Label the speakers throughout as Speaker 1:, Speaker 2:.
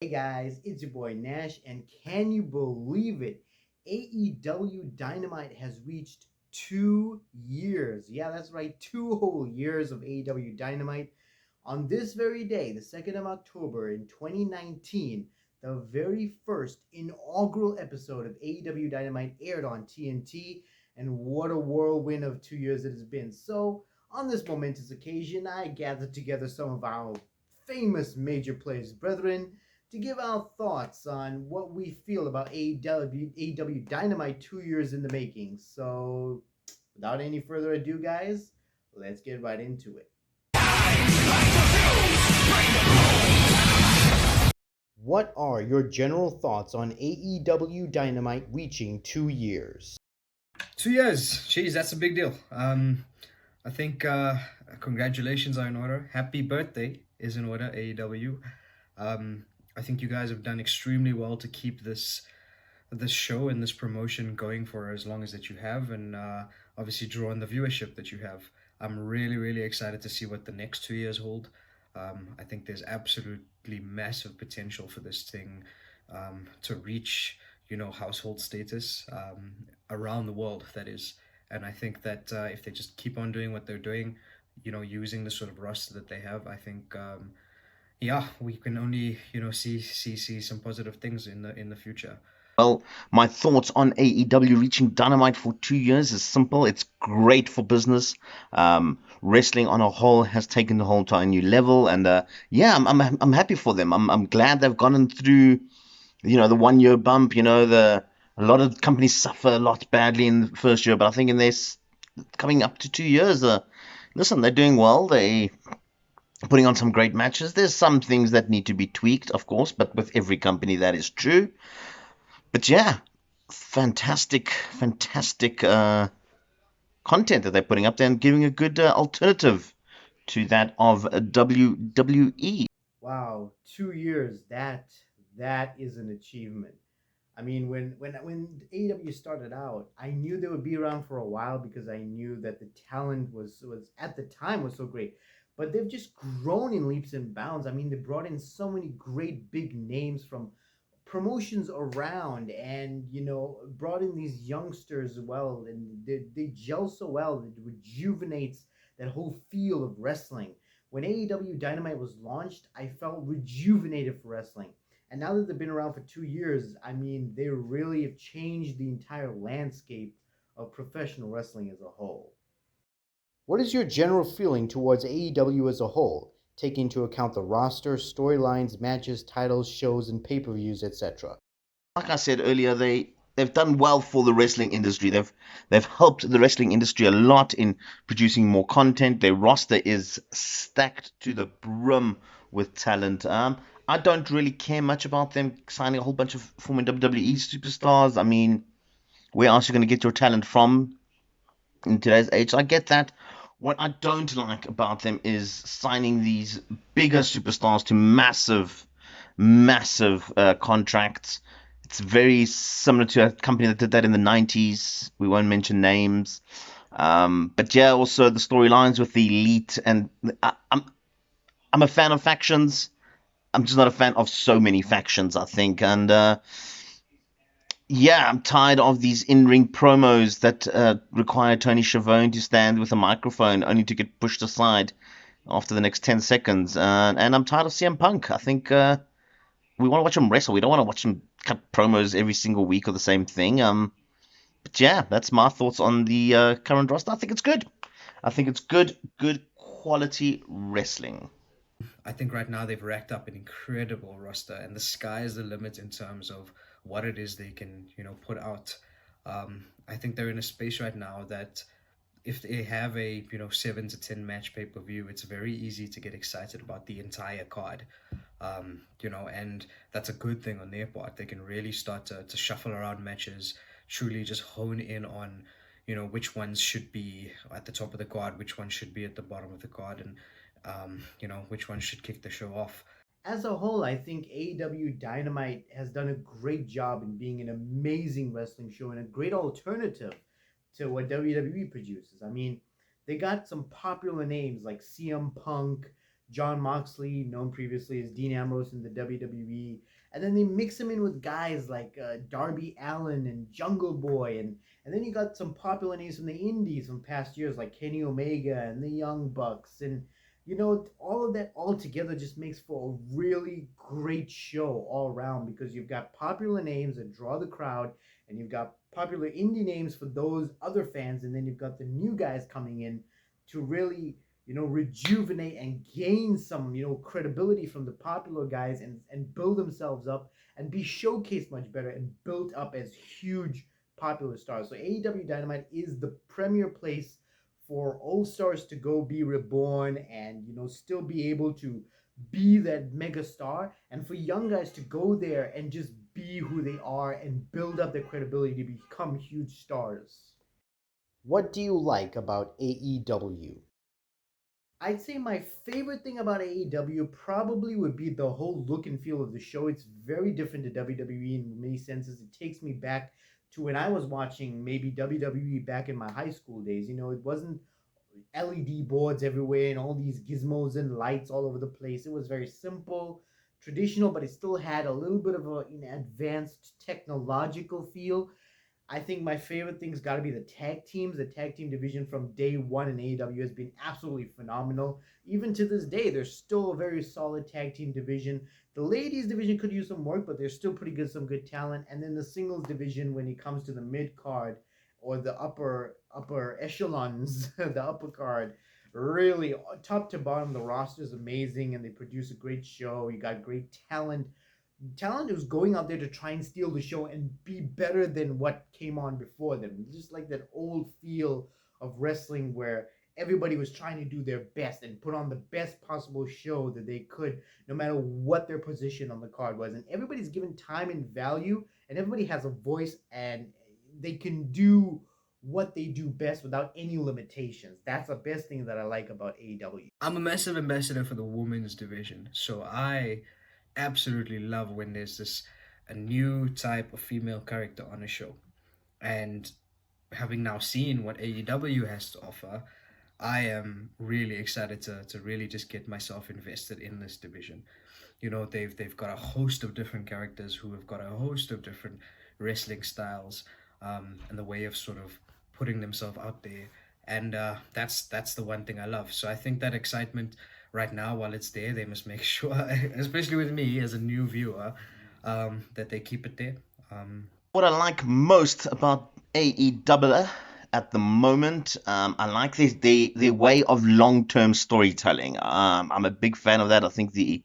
Speaker 1: Hey guys, it's your boy Nash, and can you believe it? AEW Dynamite has reached 2 years. Yeah, that's right, 2 whole years of AEW Dynamite. On this very day, the 2nd of October in 2019, the very first inaugural episode of AEW Dynamite aired on TNT, and what a whirlwind of 2 years it has been. So, on this momentous occasion, I gathered together some of our famous major players' brethren to give our thoughts on what we feel about AEW Dynamite 2 years in the making. So, without any further ado, guys, let's get right into it. What are your general thoughts on AEW Dynamite reaching 2 years?
Speaker 2: 2 years. Jeez, that's a big deal. I think congratulations are in order. Happy birthday is in order, AEW. I think you guys have done extremely well to keep this show and this promotion going for as long as that you have, and obviously draw on the viewership that you have. I'm really, really excited to see what the next 2 years hold. I think there's absolutely massive potential for this thing to reach, household status around the world, that is. And I think that if they just keep on doing what they're doing, using the sort of roster that they have, I think, yeah, we can only, see some positive things in the future.
Speaker 3: Well, my thoughts on AEW reaching Dynamite for 2 years is simple. It's great for business. Wrestling on a whole has taken the whole to a new level, and yeah, I'm happy for them. I'm glad they've gotten through, the 1 year bump. A lot of companies suffer a lot badly in the first year, but I think in this coming up to 2 years, listen, they're doing well. They putting on some great matches. There's some things that need to be tweaked, of course, but with every company that is true. But yeah, fantastic content that they're putting up there and giving a good alternative to that of WWE.
Speaker 1: Wow, 2 years. That is an achievement. I mean, when AEW started out, I knew they would be around for a while because I knew that the talent was at the time was so great. But they've just grown in leaps and bounds. I mean, they brought in so many great big names from promotions around, and brought in these youngsters as well, and they gel so well. It rejuvenates that whole feel of wrestling. When AEW Dynamite was launched, I felt rejuvenated for wrestling. And now that they've been around for 2 years, I mean, they really have changed the entire landscape of professional wrestling as a whole. What is your general feeling towards AEW as a whole, taking into account the roster, storylines, matches, titles, shows, and pay-per-views, etc.?
Speaker 3: Like I said earlier, they've done well for the wrestling industry. They've helped the wrestling industry a lot in producing more content. Their roster is stacked to the brim with talent. I don't really care much about them signing a whole bunch of former WWE superstars. I mean, where else are you going to get your talent from in today's age? I get that. What I don't like about them is signing these bigger superstars to massive contracts. It's very similar to a company that did that in the 90s. We won't mention names. But yeah, also the storylines with the Elite. And I'm a fan of factions. I'm just not a fan of so many factions, I think. And yeah, I'm tired of these in-ring promos that require Tony Schiavone to stand with a microphone only to get pushed aside after the next 10 seconds. And I'm tired of CM Punk. I think we want to watch him wrestle. We don't want to watch him cut promos every single week or the same thing. But yeah, that's my thoughts on the current roster. I think it's good. I think it's good quality wrestling.
Speaker 2: I think right now they've racked up an incredible roster, and the sky is the limit in terms of what it is they can, put out. I think they're in a space right now that if they have a 7 to 10 match pay-per-view, it's very easy to get excited about the entire card. And that's a good thing on their part. They can really start to shuffle around matches, truly just hone in on which ones should be at the top of the card, which ones should be at the bottom of the card, and which one should kick the show off.
Speaker 1: As a whole, I think AEW Dynamite has done a great job in being an amazing wrestling show and a great alternative to what WWE produces. I mean, they got some popular names like CM Punk, John Moxley, known previously as Dean Ambrose in the WWE, and then they mix him in with guys like Darby Allin and Jungle Boy, and then you got some popular names from the Indies from past years like Kenny Omega and the Young Bucks, and all of that all together just makes for a really great show all around because you've got popular names that draw the crowd, and you've got popular indie names for those other fans, and then you've got the new guys coming in to really rejuvenate and gain some credibility from the popular guys, and build themselves up and be showcased much better and built up as huge popular stars. So AEW Dynamite is the premier place for old stars to go be reborn and still be able to be that mega star, and for young guys to go there and just be who they are and build up their credibility to become huge stars. What do you like about AEW? I'd say my favorite thing about AEW probably would be the whole look and feel of the show. It's very different to WWE in many senses. It takes me back to when I was watching maybe WWE back in my high school days. It wasn't LED boards everywhere and all these gizmos and lights all over the place. It was very simple, traditional, but it still had a little bit of an advanced technological feel. I think my favorite thing's got to be the tag teams. The tag team division from day one in AEW has been absolutely phenomenal. Even to this day, there's still a very solid tag team division. The ladies division could use some work, but they're still pretty good, some good talent. And then the singles division, when it comes to the mid card or the upper echelons, the upper card, really top to bottom, the roster is amazing, and they produce a great show. You got great talent who's going out there to try and steal the show and be better than what came on before them. Just like that old feel of wrestling where everybody was trying to do their best and put on the best possible show that they could, no matter what their position on the card was. And everybody's given time and value, and everybody has a voice, and they can do what they do best without any limitations. That's the best thing that I like about AEW.
Speaker 2: I'm a massive ambassador for the women's division, so I absolutely love when there's this a new type of female character on a show. And having now seen what AEW has to offer, I am really excited to really just get myself invested in this division. They've got a host of different characters who have got a host of different wrestling styles, and the way of sort of putting themselves out there, and that's the one thing I love. So I think that excitement right now, while it's there, they must make sure, especially with me as a new viewer, that they keep it there.
Speaker 3: What I like most about AEW at the moment, I like their way of long term storytelling. I'm a big fan of that. I think the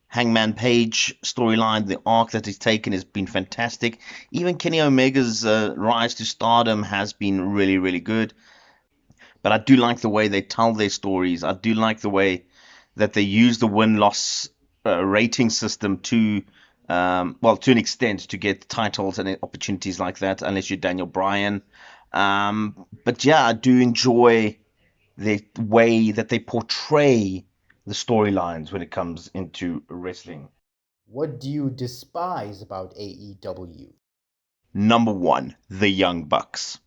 Speaker 3: Hangman Page storyline, the arc that he's taken, has been fantastic. Even Kenny Omega's rise to stardom has been really, really good. But I do like the way they tell their stories. I do like the way that they use the win loss rating system to, well, to an extent, to get titles and opportunities like that, unless you're Daniel Bryan. But yeah, I do enjoy the way that they portray the storylines when it comes into wrestling.
Speaker 1: What do you despise about AEW?
Speaker 3: Number one, the Young Bucks.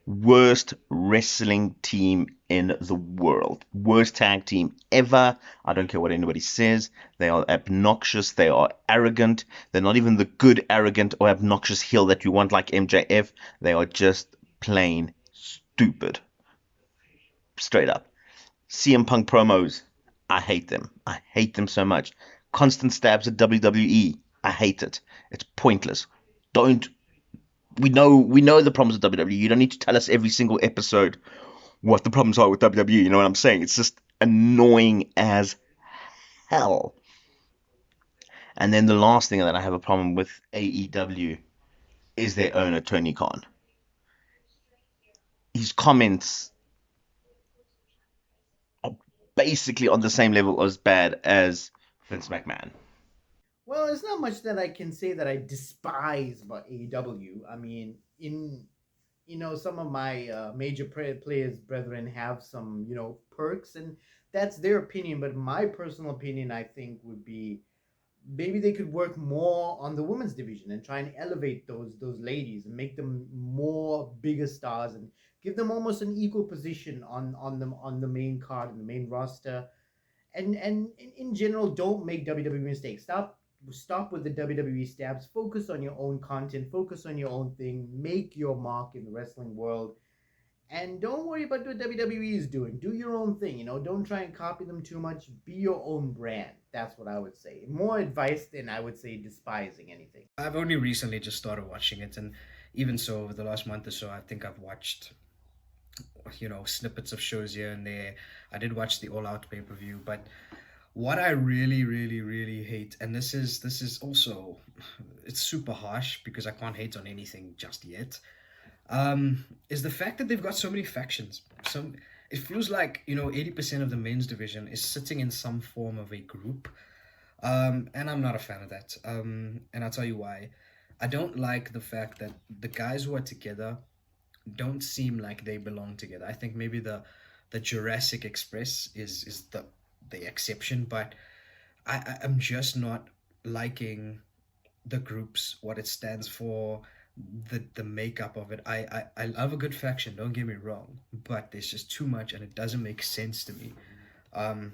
Speaker 3: Worst wrestling team in the world. Worst tag team ever. I don't care what anybody says. They are obnoxious. They are arrogant. They're not even the good, arrogant, or obnoxious heel that you want like MJF. They are just plain stupid. Straight up. CM Punk promos. I hate them. I hate them so much. Constant stabs at WWE. I hate it. It's pointless. Don't we know the problems with WWE. You don't need to tell us every single episode what the problems are with WWE. You know what I'm saying? It's just annoying as hell. And then the last thing that I have a problem with AEW is their owner Tony Khan. His comments are basically on the same level as bad as Vince McMahon.
Speaker 1: Well, there's not much that I can say that I despise about AEW. I mean, in some of my major players brethren have some perks, and that's their opinion. But my personal opinion, I think, would be maybe they could work more on the women's division and try and elevate those ladies and make them more bigger stars and give them almost an equal position on the main card and the main roster. And in general, don't make WWE mistakes. Stop with the WWE stabs. Focus on your own content. Focus on your own thing. Make your mark in the wrestling world. And don't worry about what WWE is doing. Do your own thing. Don't try and copy them too much. Be your own brand. That's what I would say. More advice than I would say despising anything.
Speaker 2: I've only recently just started watching it, and even so, over the last month or so, I think I've watched, snippets of shows here and there. I did watch the All Out pay-per-view, but what I really, really, really hate, and this is also, it's super harsh because I can't hate on anything just yet, is the fact that they've got so many factions. It feels like 80% of the men's division is sitting in some form of a group, and I'm not a fan of that. And I'll tell you why. I don't like the fact that the guys who are together don't seem like they belong together. I think maybe the Jurassic Express is the exception, but I'm just not liking the groups, what it stands for, the makeup of it. I love a good faction, don't get me wrong, but there's just too much and it doesn't make sense to me. Um,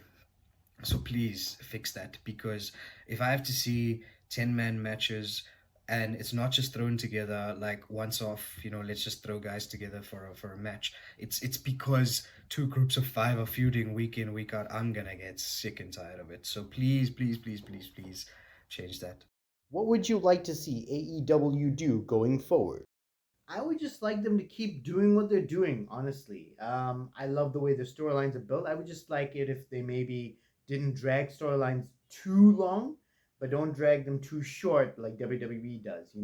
Speaker 2: so please fix that, because if I have to see 10-man matches and it's not just thrown together like once off, let's just throw guys together for a match. It's because two groups of five are feuding week in, week out. I'm gonna get sick and tired of it. So please, please, please, please, please change that.
Speaker 1: What would you like to see AEW do going forward? I would just like them to keep doing what they're doing, honestly. I love the way the storylines are built. I would just like it if they maybe didn't drag storylines too long, but don't drag them too short like WWE does.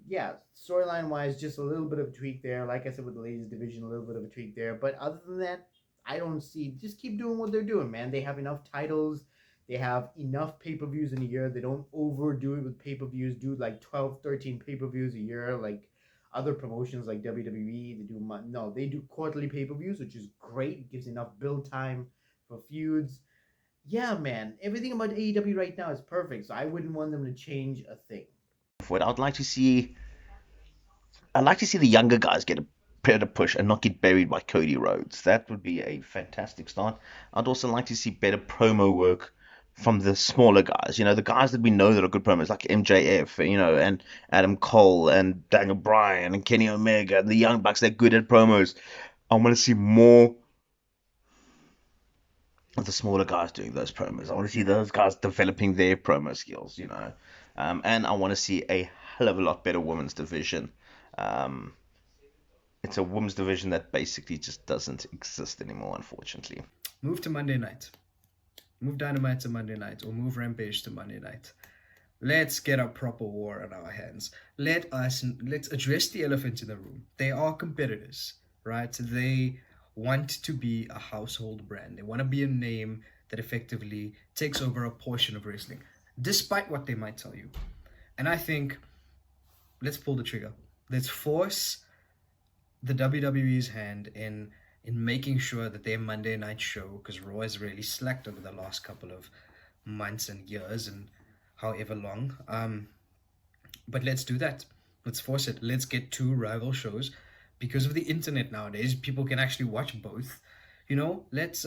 Speaker 1: Yeah, storyline wise, just a little bit of a tweak there. Like I said, with the ladies division, a little bit of a tweak there. But other than that, I don't see. Just keep doing what they're doing, man. They have enough titles. They have enough pay-per-views in a year. They don't overdo it with pay-per-views. Do like 12, 13 pay-per-views a year like other promotions like WWE. They do quarterly pay-per-views, which is great. It gives enough build time for feuds. Yeah, man. Everything about AEW right now is perfect, so I wouldn't want them to change a thing.
Speaker 3: For it, I'd like to see the younger guys get a better push and not get buried by Cody Rhodes. That would be a fantastic start. I'd also like to see better promo work from the smaller guys. The guys that we know that are good promos, like MJF, and Adam Cole and Daniel Bryan and Kenny Omega and the Young Bucks. They're good at promos. I want to see more of the smaller guys doing those promos. I want to see those guys developing their promo skills. And I want to see a hell of a lot better women's division. Um, it's a women's division that basically just doesn't exist anymore, unfortunately.
Speaker 2: Move to Monday night. Move Dynamite to Monday night, or move Rampage to Monday night. Let's get a proper war on our hands. Let's address the elephant in the room. They are competitors, right? They want to be a household brand. They want to be a name that effectively takes over a portion of wrestling, despite what they might tell you. And I think, let's pull the trigger. Let's force the WWE's hand in making sure that their Monday night show, because Raw has really slacked over the last couple of months and years and however long. But let's do that. Let's force it. Let's get two rival shows. Because of the internet nowadays, people can actually watch both. Let's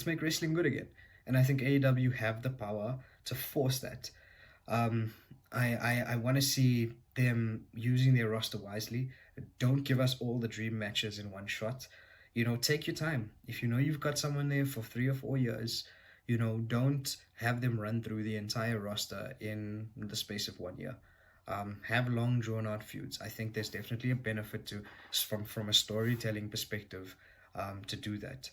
Speaker 2: make wrestling good again. And I think AEW have the power to force that. I want to see them using their roster wisely. Don't give us all the dream matches in one shot. Take your time. If you've got someone there for 3 or 4 years, don't have them run through the entire roster in the space of 1 year. Have long drawn out feuds. I think there's definitely a benefit from a storytelling perspective to do that.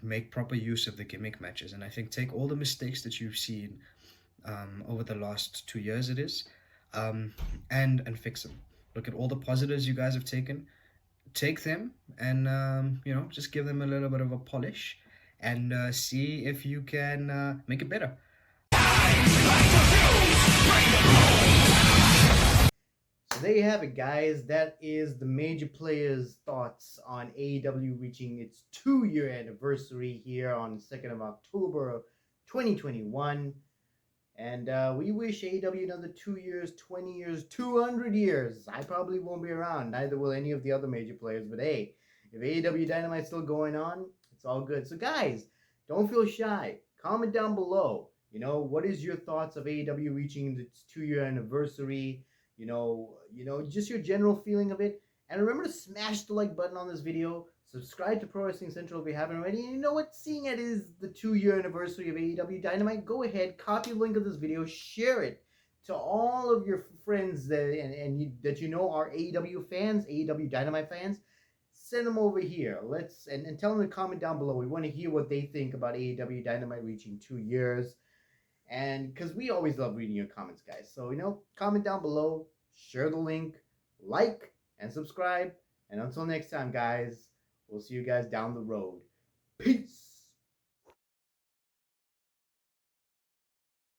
Speaker 2: Make proper use of the gimmick matches, and I think take all the mistakes that you've seen over the last 2 years and fix them. Look at all the positives you guys have taken, take them and just give them a little bit of a polish and see if you can make it better.
Speaker 1: So there you have it, guys. That is the major players' thoughts on AEW reaching its 2-year anniversary here on the 2nd of October of 2021. And we wish AEW another 2 years, 20 years, 200 years. I probably won't be around. Neither will any of the other major players. But hey, if AEW Dynamite's still going on, it's all good. So guys, Don't feel shy. Comment down below. What is your thoughts of AEW reaching its 2-year anniversary? Just your general feeling of it. And remember to smash the like button on this video. Subscribe to Pro Wrestling Central if you haven't already. And you know what? Seeing it is the 2-year anniversary of AEW Dynamite, go ahead, copy the link of this video, share it to all of your friends that you know are AEW fans, AEW Dynamite fans. Send them over here. And tell them to comment down below. We want to hear what they think about AEW Dynamite reaching 2 years. And because we always love reading your comments, guys. So, comment down below, share the link, like, and subscribe. And until next time, guys, we'll see you guys down the road. Peace.